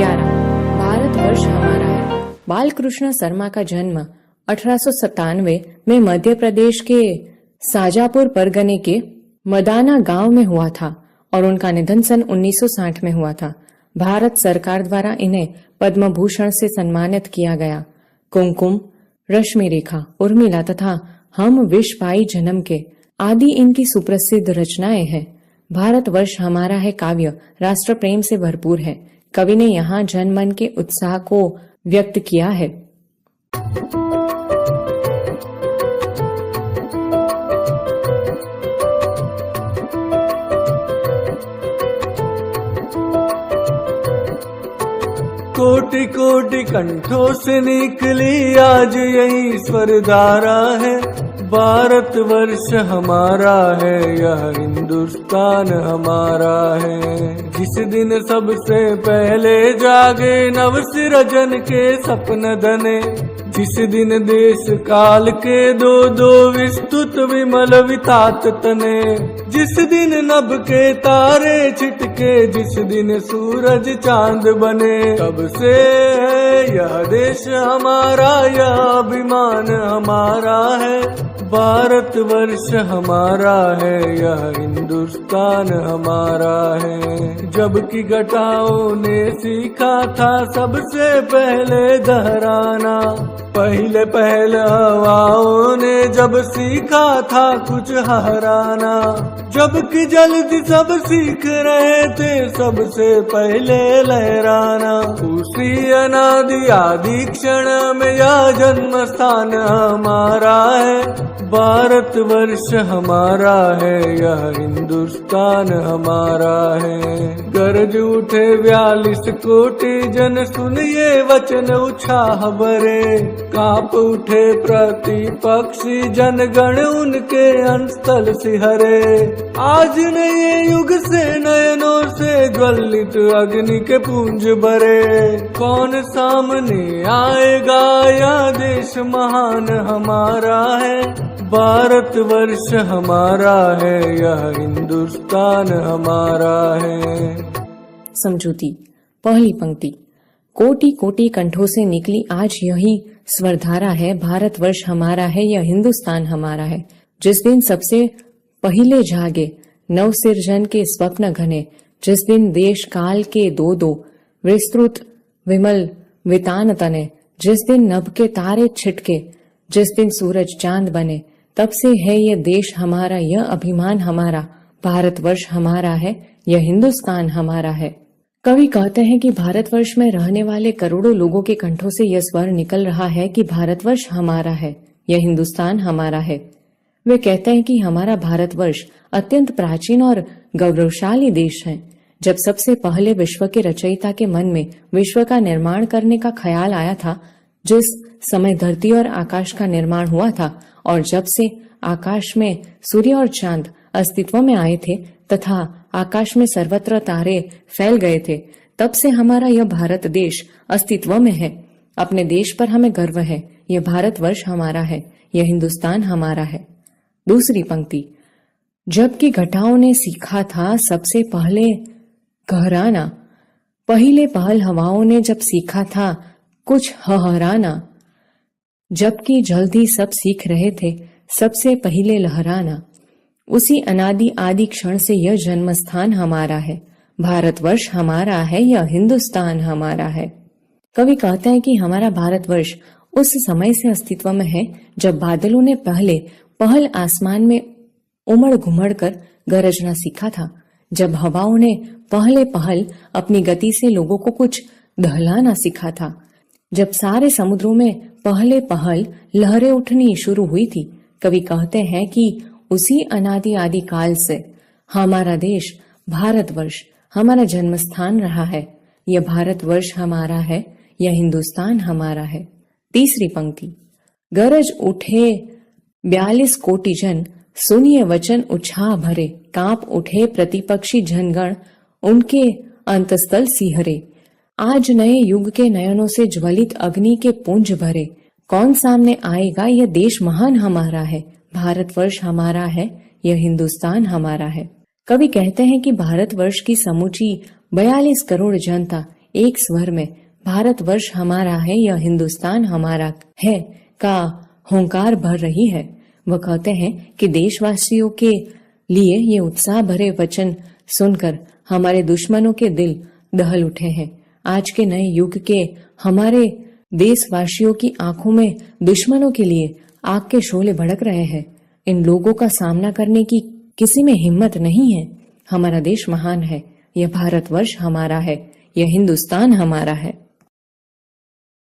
11 भारतवर्ष हमारा है। बालकृष्ण शर्मा का जन्म 1897 में मध्य प्रदेश के शाजापुर परगने के मदाना गांव में हुआ था और उनका निधन सन 1960 में हुआ था। भारत सरकार द्वारा इन्हें पद्म भूषण से सम्मानित किया गया। कुमकुम, रश्मि रेखा, उर्मिला तथा हम विष पाई जन्म के आदि इनकी सुप्रसिद्ध रचनाएं हैं। भारतवर्ष हमारा है काव्य राष्ट्र प्रेम से भरपूर है। कवि ने यहाँ जनमन के उत्साह को व्यक्त किया है। कोटि कोटि कंठों से निकली आज यही स्वर धारा है। भारतवर्ष हमारा है, यह हिंदुस्तान हमारा है। जिस दिन सबसे पहले जागे नव सृजन के सपन धने, जिस दिन देश काल के दो दो विस्तुत विमल वितात तने, जिस दिन नभ के तारे छिटके, जिस दिन सूरज चांद बने, तब से यह देश हमारा, यह अभिमान हमारा है। भारतवर्ष हमारा है, यह हिंदुस्तान हमारा है। जबकि घटाओं ने सीखा था सबसे पहले दोहराना, पहले पहले हवाओं ने जब सीखा था कुछ हराना, जबकि जल्दी सब सीख रहे थे सबसे पहले लहराना। उसी अनादि आदि क्षण में यह जन्म स्थान हमारा है। भारतवर्ष हमारा है, यह हिंदुस्तान हमारा है। गरज उठे 42 कोटि जन, सुनिए वचन उत्साह भरे, कांप उठे प्रति पक्षी जन गण, उनके अंतस्थल सिहरे। आज नए युग से नयनों से ज्वलित अग्नि के पुंज भरे, कौन सामने आएगा, यह देश महान हमारा है। भारतवर्ष हमारा है, यह हिंदुस्तान हमारा है। समझूती। पहली पंक्ति। कोटि कोटि कंठों से निकली आज यही स्वरधारा है। भारतवर्ष हमारा है, यह हिंदुस्तान हमारा है। जिस दिन सबसे पहिले जागे नव सृजन के स्वप्न घने, जिस दिन देश काल के दो दो विस्तृत विमल वितान तने, जिस दिन नभ के तारे छिटके, जिस दिन सूरज चांद बने, तब से है यह देश हमारा, यह अभिमान हमारा। भारतवर्ष हमारा है, यह हिंदुस्तान हमारा है। कवि कहते हैं कि भारतवर्ष में रहने वाले करोड़ों लोगों के कंठों से यह स्वर निकल रहा है कि भारतवर्ष हमारा है, यह हिंदुस्तान हमारा है। वे कहते हैं कि हमारा भारतवर्ष अत्यंत प्राचीन और गौरवशाली देश है। जब सबसे पहले विश्व के रचयिता के मन में विश्व का निर्माण करने का ख्याल आया था, जिस समय धरती और आकाश का निर्माण हुआ था, और जब से आकाश में सूर्य और चांद अस्तित्व में आए थे तथा आकाश में सर्वत्र तारे फैल गए थे, तब से हमारा यह भारत देश अस्तित्व में है। अपने देश पर हमें गर्व है। यह भारतवर्ष हमारा है, यह हिंदुस्तान हमारा है। दूसरी पंक्ति। जबकि घटाओं ने सीखा था सबसे पहले गहराना, पहले पहल हवाओं ने जब सीखा था कुछ हहराना, जबकि जल्दी सब सीख रहे थे सबसे पहले लहराना। उसी अनादि आदि क्षण से यह जन्म स्थान हमारा है। भारतवर्ष हमारा है, यह हिंदुस्तान हमारा है। कवि कहते हैं कि हमारा भारतवर्ष उस समय से अस्तित्व में है जब बादलों ने पहले पहल आसमान में उमड़ घुमड़ कर गरजना सीखा था, जब हवाओं ने पहले पहल अपनी गति से लोगों को कुछ दहलाना सीखा था, जब सारे समुद्रों में पहले पहल लहरें उठनी शुरू हुई थी। कवि कहते हैं कि उसी अनादि आदि काल से हमारा देश भारतवर्ष हमारा जन्म स्थान रहा है। यह भारतवर्ष हमारा है, यह हिंदुस्तान हमारा है। तीसरी पंक्ति। गरज उठे 42 कोटि जन, सुनिए वचन उत्साह भरे, कांप उठे प्रतिपक्षी जनगण, उनके अंतस्थल सिहरे। आज नए युग के नयनों से ज्वलित अग्नि के पुंज भरे, कौन सामने आएगा, यह देश महान हमारा है। भारतवर्ष हमारा है, यह हिंदुस्तान हमारा है। कवि कहते हैं कि भारतवर्ष की समूची 42 करोड़ जनता एक स्वर में भारतवर्ष हमारा है, यह हिंदुस्तान हमारा है का हुंकार भर रही है। वह कहते हैं कि देशवासियों के लिए ये उत्साह भरे वचन सुनकर हमारे दुश्मनों के दिल दहल उठे हैं। आज के नए युग के हमारे देशवासियों की आंखों में दुश्मनों के लिए आग के शोले भड़क रहे हैं। इन लोगों का सामना करने की किसी में हिम्मत नहीं है। हमारा देश महान है, यह भारतवर्ष हमारा है, यह हिंदुस्तान हमारा है।